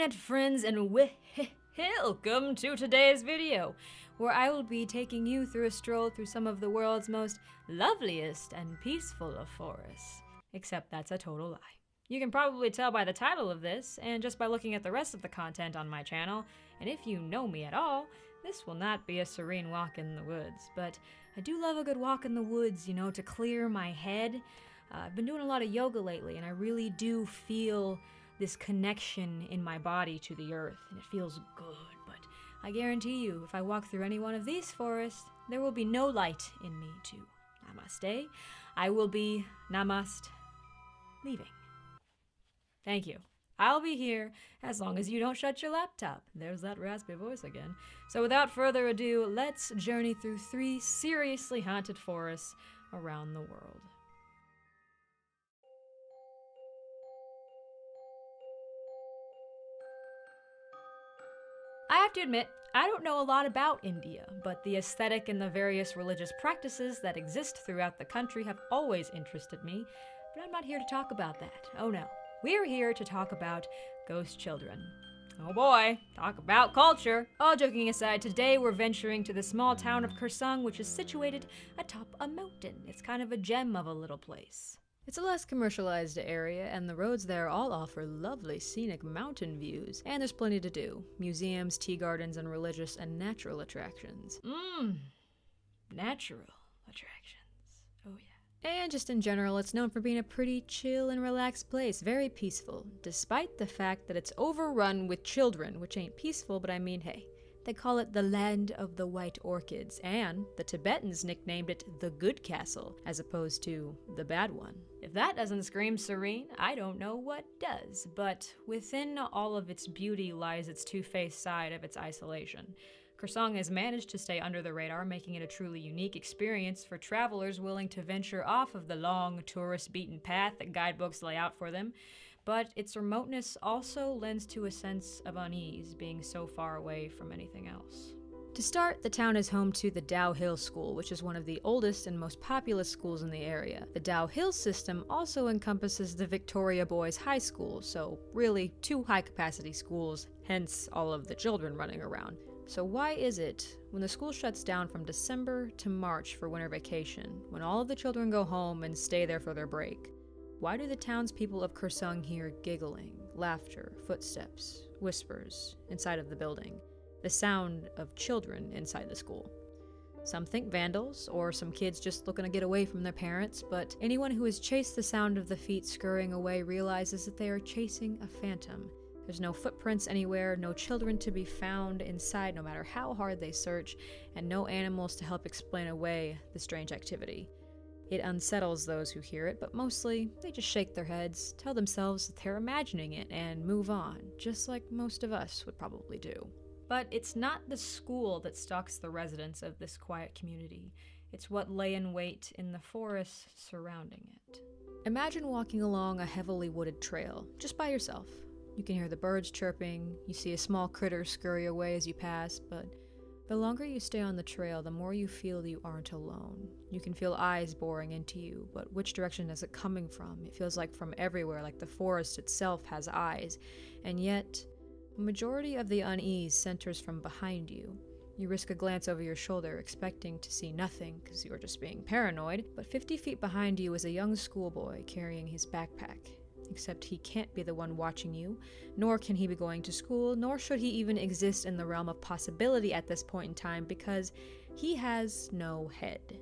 internet friends, and welcome to today's video, where I will be taking you through a stroll through some of the world's most loveliest and peaceful of forests. Except that's a total lie. You can probably tell by the title of this, and just by looking at the rest of the content on my channel, and if you know me at all, this will not be a serene walk in the woods, but I do love a good walk in the woods, you know, to clear my head. I've been doing a lot of yoga lately, and I really do feel this connection in my body to the earth, and it feels good, but I guarantee you, if I walk through any one of these forests, there will be no light in me to namaste. I will be namaste leaving. Thank you. I'll be here as long as you don't shut your laptop. There's that raspy voice again. So without further ado, let's journey through 3 seriously haunted forests around the world. I have to admit, I don't know a lot about India, but the aesthetic and the various religious practices that exist throughout the country have always interested me, but I'm not here to talk about that. Oh no. We're here to talk about ghost children. Oh boy, talk about culture. All joking aside, today we're venturing to the small town of Kursung, which is situated atop a mountain. It's kind of a gem of a little place. It's a less commercialized area, and the roads there all offer lovely scenic mountain views. And there's plenty to do. Museums, tea gardens, and religious and natural attractions. Natural attractions. Oh yeah. And just in general, it's known for being a pretty chill and relaxed place, very peaceful, despite the fact that it's overrun with children, which ain't peaceful, but I mean, hey, they call it the land of the white orchids, and the Tibetans nicknamed it the good castle, as opposed to the bad one. If that doesn't scream serene, I don't know what does, but within all of its beauty lies its two-faced side of its isolation. Kursung has managed to stay under the radar, making it a truly unique experience for travelers willing to venture off of the long, tourist-beaten path that guidebooks lay out for them. But its remoteness also lends to a sense of unease, being so far away from anything else. To start, the town is home to the Dow Hill School, which is one of the oldest and most populous schools in the area. The Dow Hill system also encompasses the Victoria Boys High School, so really 2 high-capacity schools, hence all of the children running around. So why is it, when the school shuts down from December to March for winter vacation, when all of the children go home and stay there for their break, why do the townspeople of Kursung hear giggling, laughter, footsteps, whispers inside of the building, the sound of children inside the school? Some think vandals, or some kids just looking to get away from their parents, but anyone who has chased the sound of the feet scurrying away realizes that they are chasing a phantom. There's no footprints anywhere, no children to be found inside no matter how hard they search, and no animals to help explain away the strange activity. It unsettles those who hear it, but mostly they just shake their heads, tell themselves that they're imagining it, and move on, just like most of us would probably do. But it's not the school that stalks the residents of this quiet community. It's what lay in wait in the forests surrounding it. Imagine walking along a heavily wooded trail, just by yourself. You can hear the birds chirping, you see a small critter scurry away as you pass, but the longer you stay on the trail, the more you feel that you aren't alone. You can feel eyes boring into you, but which direction is it coming from? It feels like from everywhere, like the forest itself has eyes, and yet, a majority of the unease centers from behind you. You risk a glance over your shoulder, expecting to see nothing because you're just being paranoid, but 50 feet behind you is a young schoolboy carrying his backpack. Except he can't be the one watching you, nor can he be going to school, nor should he even exist in the realm of possibility at this point in time because he has no head.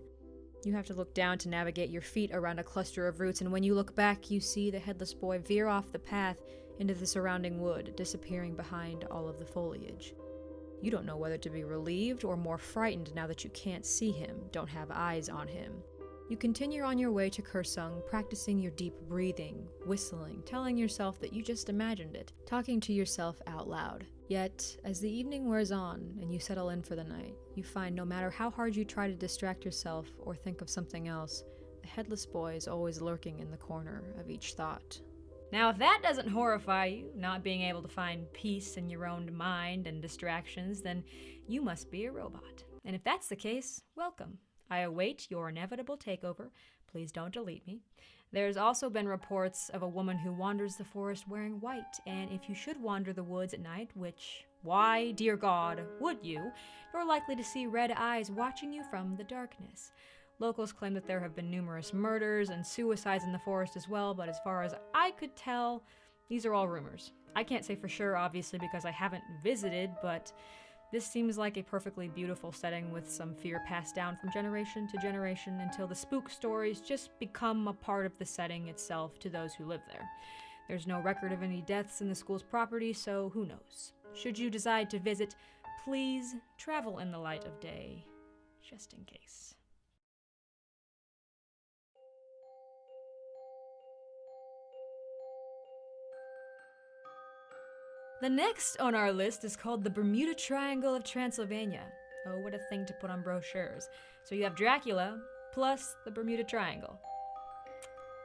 You have to look down to navigate your feet around a cluster of roots, and when you look back, you see the headless boy veer off the path into the surrounding wood, disappearing behind all of the foliage. You don't know whether to be relieved or more frightened now that you can't see him, don't have eyes on him. You continue on your way to Kursung, practicing your deep breathing, whistling, telling yourself that you just imagined it, talking to yourself out loud. Yet, as the evening wears on and you settle in for the night, you find no matter how hard you try to distract yourself or think of something else, the headless boy is always lurking in the corner of each thought. Now, if that doesn't horrify you, not being able to find peace in your own mind and distractions, then you must be a robot. And if that's the case, welcome. I await your inevitable takeover. Please don't delete me. There's also been reports of a woman who wanders the forest wearing white, and if you should wander the woods at night, which, why, dear God, would you, you're likely to see red eyes watching you from the darkness. Locals claim that there have been numerous murders and suicides in the forest as well, but as far as I could tell, these are all rumors. I can't say for sure, obviously, because I haven't visited, but this seems like a perfectly beautiful setting with some fear passed down from generation to generation until the spook stories just become a part of the setting itself to those who live there. There's no record of any deaths in the school's property, so who knows? Should you decide to visit, please travel in the light of day, just in case. The next on our list is called the Bermuda Triangle of Transylvania. Oh, what a thing to put on brochures. So you have Dracula, plus the Bermuda Triangle.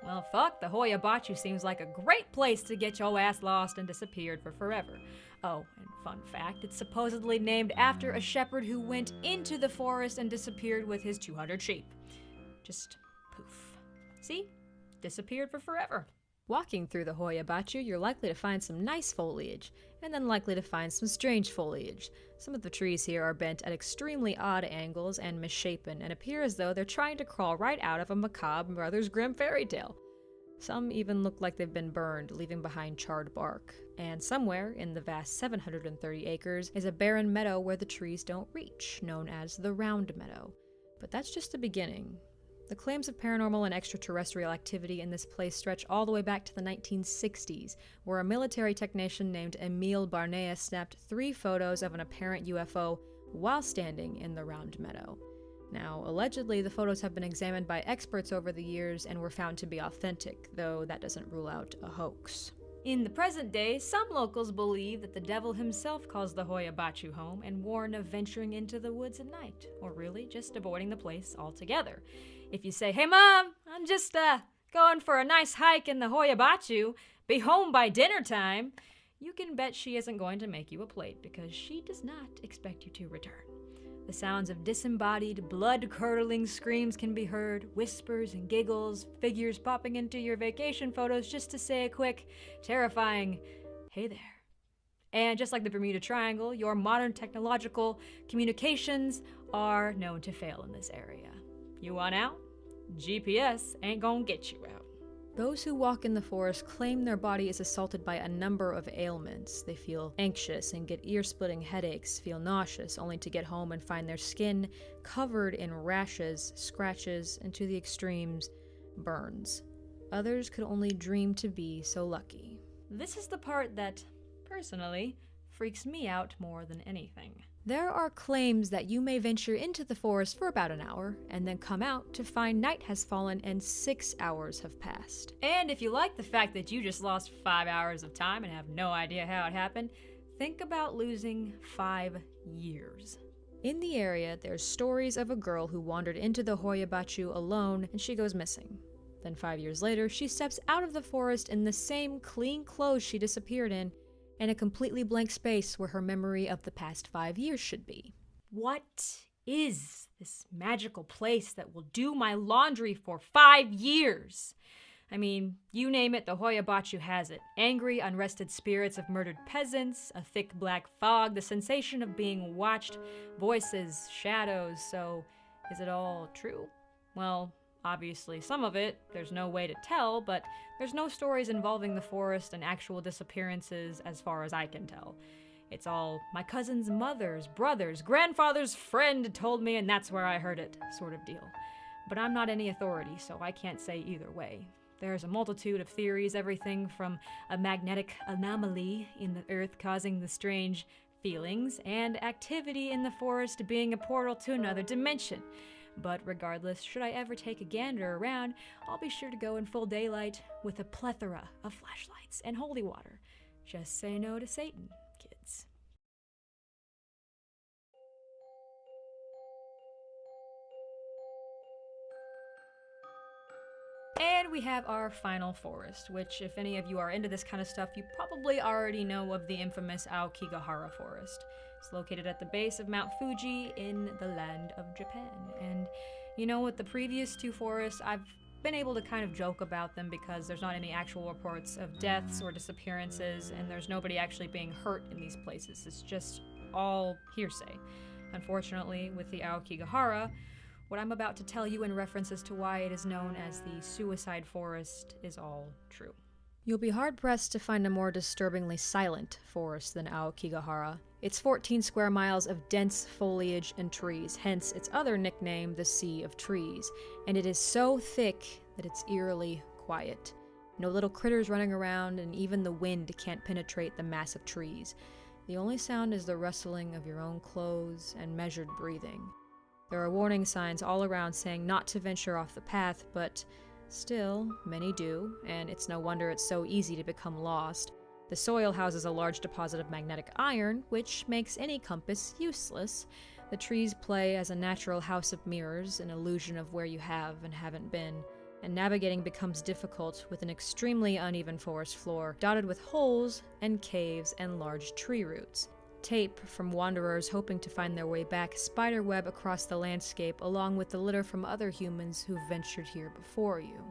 Well, fuck, the Hoya Baciu seems like a great place to get your ass lost and disappeared for forever. Oh, and fun fact, it's supposedly named after a shepherd who went into the forest and disappeared with his 200 sheep. Just poof. See? Disappeared for forever. Walking through the Hoya Baciu, you're likely to find some nice foliage, and then likely to find some strange foliage. Some of the trees here are bent at extremely odd angles and misshapen, and appear as though they're trying to crawl right out of a macabre Brothers Grimm fairy tale. Some even look like they've been burned, leaving behind charred bark. And somewhere in the vast 730 acres is a barren meadow where the trees don't reach, known as the Round Meadow. But that's just the beginning. The claims of paranormal and extraterrestrial activity in this place stretch all the way back to the 1960s, where a military technician named Emile Barnea snapped 3 photos of an apparent UFO while standing in the Round Meadow. Now, allegedly, the photos have been examined by experts over the years and were found to be authentic, though that doesn't rule out a hoax. In the present day, some locals believe that the devil himself calls the Hoya Baciu home and warn of venturing into the woods at night, or really just avoiding the place altogether. If you say, "Hey Mom, I'm just going for a nice hike in the Hoya Baciu, be home by dinner time," you can bet she isn't going to make you a plate because she does not expect you to return. The sounds of disembodied, blood-curdling screams can be heard, whispers and giggles, figures popping into your vacation photos just to say a quick, terrifying, "Hey there." And just like the Bermuda Triangle, your modern technological communications are known to fail in this area. You want out? GPS ain't gonna get you out. Those who walk in the forest claim their body is assaulted by a number of ailments. They feel anxious and get ear-splitting headaches, feel nauseous, only to get home and find their skin covered in rashes, scratches, and to the extremes, burns. Others could only dream to be so lucky. This is the part that, personally, freaks me out more than anything. There are claims that you may venture into the forest for about an hour, and then come out to find night has fallen and 6 hours have passed. And if you like the fact that you just lost 5 hours of time and have no idea how it happened, think about losing 5 years. In the area, there's stories of a girl who wandered into the Hoya Baciu alone, and she goes missing. Then 5 years later, she steps out of the forest in the same clean clothes she disappeared in a completely blank space where her memory of the past 5 years should be. What is this magical place that will do my laundry for 5 years? I mean, you name it, the Hoya Baciu has it. Angry, unrested spirits of murdered peasants, a thick black fog, the sensation of being watched, voices, shadows. So, is it all true? Well, obviously, some of it, there's no way to tell, but there's no stories involving the forest and actual disappearances as far as I can tell. It's all my cousin's mother's, brother's, grandfather's friend told me and that's where I heard it, sort of deal. But I'm not any authority, so I can't say either way. There's a multitude of theories, everything from a magnetic anomaly in the earth causing the strange feelings, and activity in the forest being a portal to another dimension. But regardless, should I ever take a gander around, I'll be sure to go in full daylight with a plethora of flashlights and holy water. Just say no to Satan, kids. And we have our final forest, which if any of you are into this kind of stuff, you probably already know of the infamous Aokigahara Forest. It's located at the base of Mount Fuji in the land of Japan. And you know, with the previous 2 forests, I've been able to kind of joke about them because there's not any actual reports of deaths or disappearances, and there's nobody actually being hurt in these places. It's just all hearsay. Unfortunately, with the Aokigahara, what I'm about to tell you in references to why it is known as the Suicide Forest is all true. You'll be hard-pressed to find a more disturbingly silent forest than Aokigahara. It's 14 square miles of dense foliage and trees, hence its other nickname, the Sea of Trees. And it is so thick that it's eerily quiet. No little critters running around, and even the wind can't penetrate the massive trees. The only sound is the rustling of your own clothes and measured breathing. There are warning signs all around saying not to venture off the path, but still, many do, and it's no wonder it's so easy to become lost. The soil houses a large deposit of magnetic iron, which makes any compass useless. The trees play as a natural house of mirrors, an illusion of where you have and haven't been, and navigating becomes difficult with an extremely uneven forest floor, dotted with holes and caves and large tree roots. Tape from wanderers hoping to find their way back spiderweb across the landscape, along with the litter from other humans who've ventured here before you.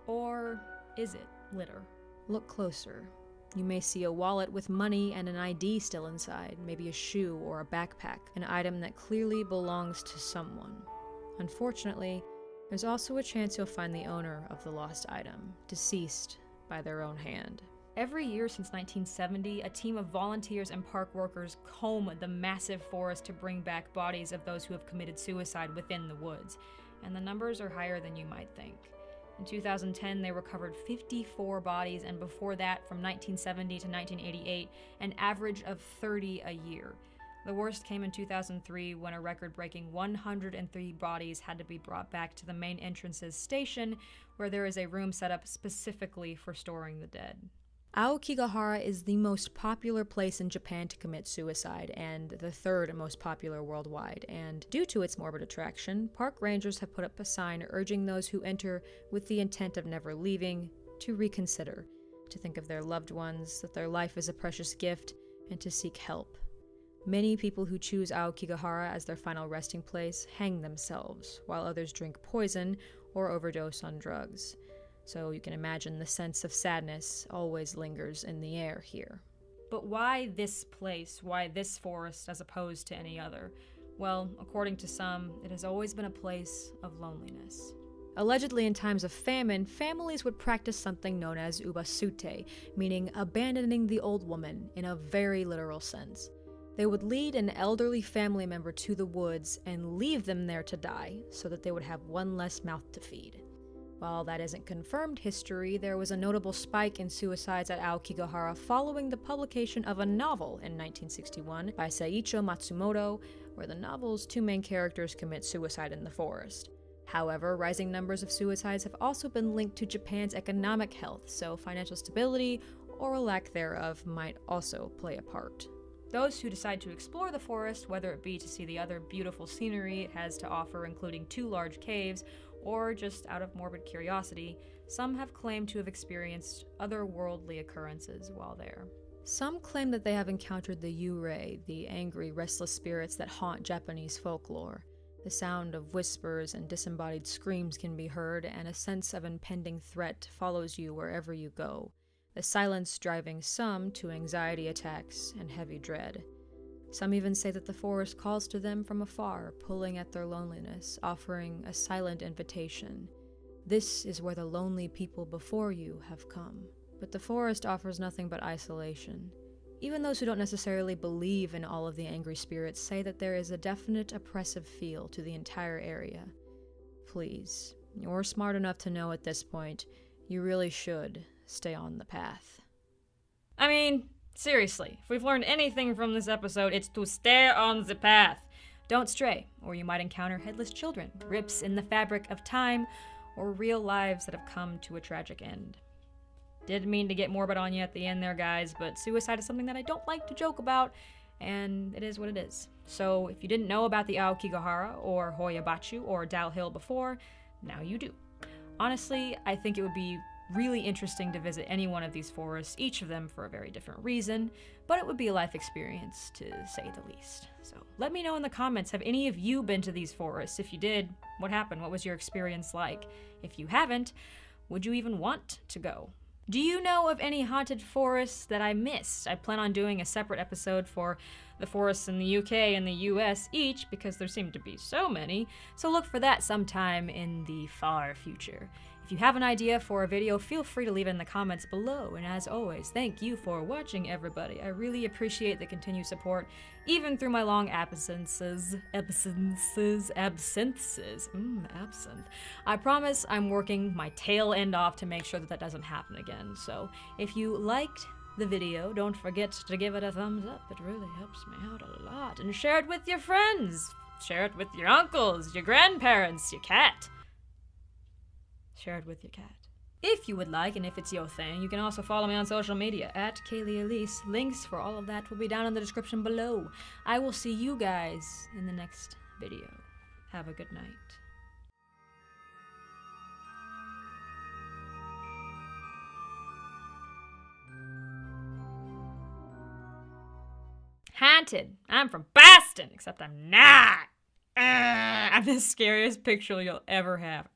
Or is it litter? Look closer. You may see a wallet with money and an ID still inside, maybe a shoe or a backpack, an item that clearly belongs to someone. Unfortunately, there's also a chance you'll find the owner of the lost item, deceased by their own hand. Every year since 1970, a team of volunteers and park workers comb the massive forest to bring back bodies of those who have committed suicide within the woods, and the numbers are higher than you might think. In 2010, they recovered 54 bodies, and before that, from 1970 to 1988, an average of 30 a year. The worst came in 2003 when a record-breaking 103 bodies had to be brought back to the main entrance's station, where there is a room set up specifically for storing the dead. Aokigahara is the most popular place in Japan to commit suicide, and the third most popular worldwide, and due to its morbid attraction, park rangers have put up a sign urging those who enter with the intent of never leaving to reconsider, to think of their loved ones, that their life is a precious gift, and to seek help. Many people who choose Aokigahara as their final resting place hang themselves, while others drink poison or overdose on drugs. So you can imagine the sense of sadness always lingers in the air here. But why this place? Why this forest as opposed to any other? Well, according to some, it has always been a place of loneliness. Allegedly, in times of famine, families would practice something known as ubasute, meaning abandoning the old woman in a very literal sense. They would lead an elderly family member to the woods and leave them there to die, so that they would have one less mouth to feed. While that isn't confirmed history, there was a notable spike in suicides at Aokigahara following the publication of a novel in 1961 by Seiichi Matsumoto, where the novel's two main characters commit suicide in the forest. However, rising numbers of suicides have also been linked to Japan's economic health, so financial stability, or a lack thereof, might also play a part. Those who decide to explore the forest, whether it be to see the other beautiful scenery it has to offer, including 2 large caves, or just out of morbid curiosity, some have claimed to have experienced otherworldly occurrences while there. Some claim that they have encountered the yurei, the angry, restless spirits that haunt Japanese folklore. The sound of whispers and disembodied screams can be heard, and a sense of impending threat follows you wherever you go, the silence driving some to anxiety attacks and heavy dread. Some even say that the forest calls to them from afar, pulling at their loneliness, offering a silent invitation. This is where the lonely people before you have come. But the forest offers nothing but isolation. Even those who don't necessarily believe in all of the angry spirits say that there is a definite oppressive feel to the entire area. Please, you're smart enough to know at this point, you really should stay on the path. I mean, seriously, if we've learned anything from this episode, it's to stay on the path. Don't stray, or you might encounter headless children, rips in the fabric of time, or real lives that have come to a tragic end. Didn't mean to get morbid on you at the end there, guys, but suicide is something that I don't like to joke about, and it is what it is. So if you didn't know about the Aokigahara, or Hoyabachu, or Dal Hill before, now you do. Honestly, I think it would be really interesting to visit any one of these forests, each of them for a very different reason, but it would be a life experience to say the least. So let me know in the comments, have any of you been to these forests? If you did, what happened? What was your experience like? If you haven't, would you even want to go? Do you know of any haunted forests that I missed? I plan on doing a separate episode for the forests in the UK and the US each, because there seem to be so many, so look for that sometime in the far future. If you have an idea for a video, feel free to leave it in the comments below, and as always, thank you for watching, everybody. I really appreciate the continued support, even through my long absences. Absinthe. I promise I'm working my tail end off to make sure that doesn't happen again, so if you liked the video, don't forget to give it a thumbs up. It really helps me out a lot. And share it with your friends. Share it with your uncles, your grandparents, your cat. Share it with your cat. If you would like, and if it's your thing, you can also follow me on social media at Cayleigh Elise. Links for all of that will be down in the description below. I will see you guys in the next video. Have a good night. Haunted. I'm from Boston, except I'm not. I'm the scariest picture you'll ever have.